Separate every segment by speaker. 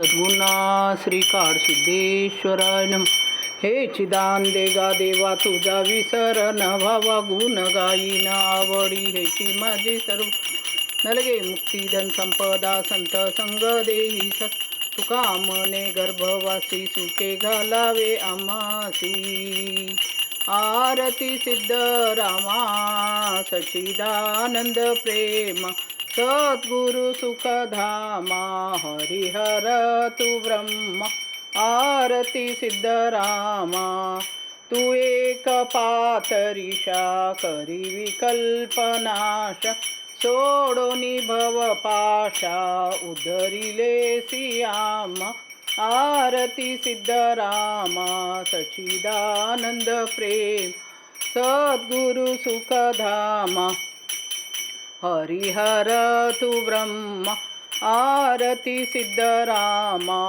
Speaker 1: सद्गुणा श्रीकार सिद्धेश्वराय नम. हे चिदानंदे गा देवा तुझा विसर न भावा गुण गायीन आवडी हेची माझे सर्व नलगे मुक्ती धन संपदा संत संग देही सत तुका मने गर्भवासी सुखे घालावे आमासी. आरती सिद्ध रामा सचिदानंद प्रेम सद्गुरु सुखधामा हरिहर तू ब्रह्म. आरती सिद्ध रामा तू एक पातरीशा करी विकल्पनाश सोडोनी भवपाशा उद्धरिले सियाम. आरती सिद्ध रामा सचिदानंद प्रेम सद्गुरु सुखधामा हरिहर तू ब्रह्म. आरती सिद्ध रामा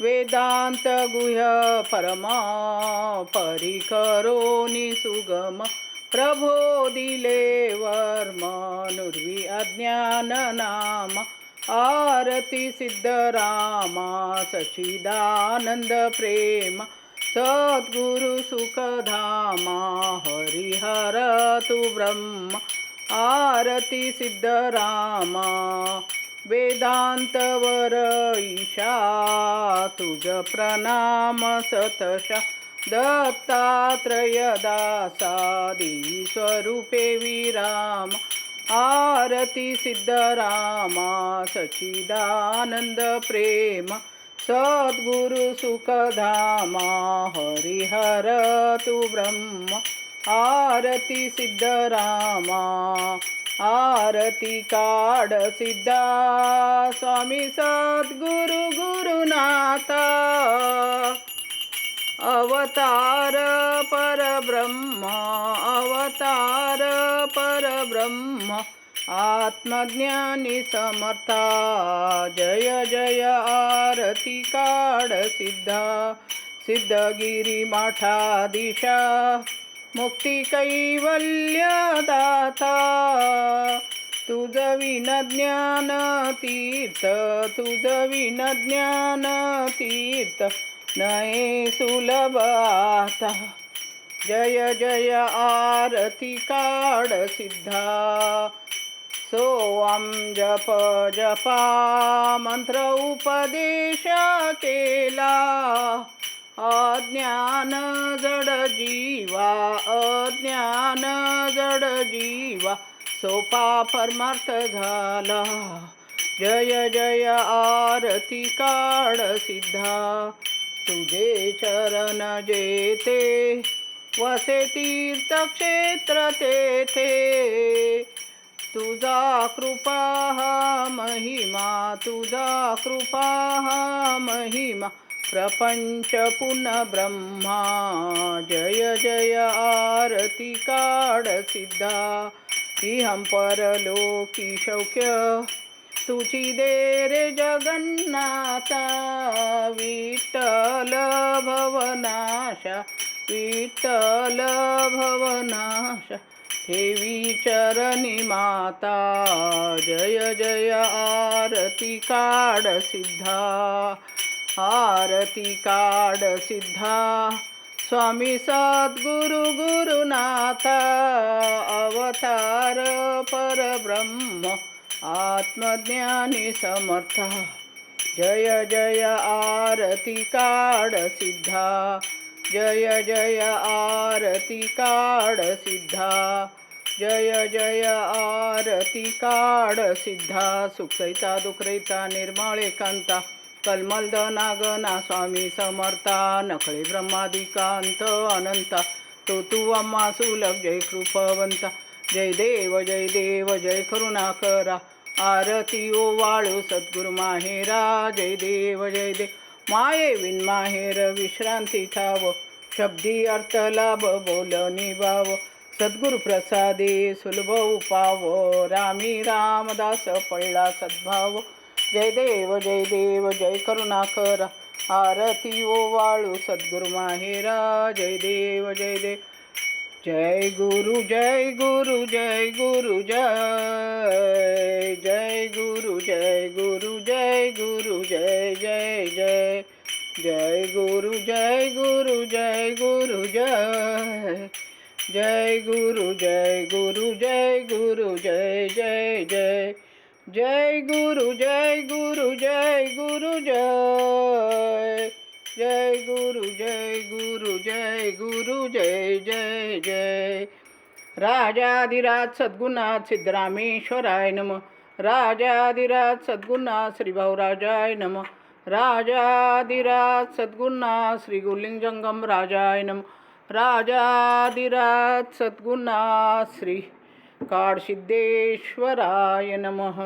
Speaker 1: वेदांत गुह्य परमा परिकरोनी सुगम प्रबोधिले वर्म नुर्वी अज्ञान नाम. आरती सिद्ध रामा सचिदानंद प्रेम सद्गुरु सुखधामा हरिहर तू ब्रह्म. आरती सिद्ध रामा वेदांत वर ईशा तुझ प्रणाम सतशा दत्तात्रय दासा देवी स्वरूपे विराम. आरती सिद्ध रामा सचिदानंद प्रेम सद्गुरु सुखधामा हरिहर तू ब्रह्म. आरती सिद्ध रामा आरती काड सिद्धा स्वामी सद्गुरु गुरुनाथा. अवतार परब्रह्म अवतार परब्रह्म आत्मज्ञानी समर्था. जय जय आरती काड सिद्धा सिद्धगिरी मठाधीशा मुक्ती कैवल्य दाता. तुझ विन ज्ञान तीर्थ तुझ विन ज्ञान तीर्थ नये सुलभ आता. जय जय आरती काड सिद्धा सोअम जप जपा मंत्र उपदेश केला. अज्ञान जड जीवा अज्ञान जड जीवा सोपा परमार्थ झाला. जय जय आरती काड सिद्धा तुझे चरण जेथे वसे तीर्थक्षेत्र तेथे. तुझा कृपा महिमा तुझा कृपा महिमा प्रपंच पुन्हा ब्रह्मा. जय जय आरती काड सिद्धा इहं परलोकी शौक्य तुझी दे रे जगन्नाथा. विठ्ठल भवनाशा विठ्ठल भवनाशा ठेवी चरणी माता. जय जय आरती काड सिद्धा आरती काड सिद्धा स्वामी सद्गुरु गुरुनाथा. अवतार परब्रह्म आत्मज्ञानी समर्था. जय जय आरती काड सिद्धा जय जय आरती काड सिद्धा जय जय आरती काड सिद्धा. सुखसहिता दुखरहिता निर्मळ एकांता कलमलदना गना स्वामी समर्था. नखळे ब्रह्मादिकांत अनंता तो अम्मा सुलभ जय कृपवंता. जय देव जय करुणाकरा आरती ओ वाळू सद्गुरु माहेरा. जय देव माये विन माहेर विश्रांती ठाव शब्दी अर्थ लाभ बोल निभाव. सद्गुरु प्रसादे सुलभ उपाव रामी रामदास पळला सद्भाव. जय देव जय करुणाकरा आरती ओ वाळू सद्गुरु माहेरा. जय देव जय गुरु जय गुरु जय गुरु जय जय गुरु जय गुरु जय जय गुरु जय जय जय जय गुरु जय गुरु जय गुरु जय जय गुरु जय गुरु जय गुरु जय जय जय जय गुरु जय गुरु जय गुरु जय जय गुरु जय गुरु जय गुरु जय जय जय राजाधिराज सद्गुणात सिद्धरामेश्वराय नमः राजाधिराज सद्गुणात श्री भाऊराजाय नमः राजाधिराज सद्गुणात श्री गुलिंजंगम राजाय नमः राजाधिराज सद्गुणात श्री काडसिद्धेश्वराय नमः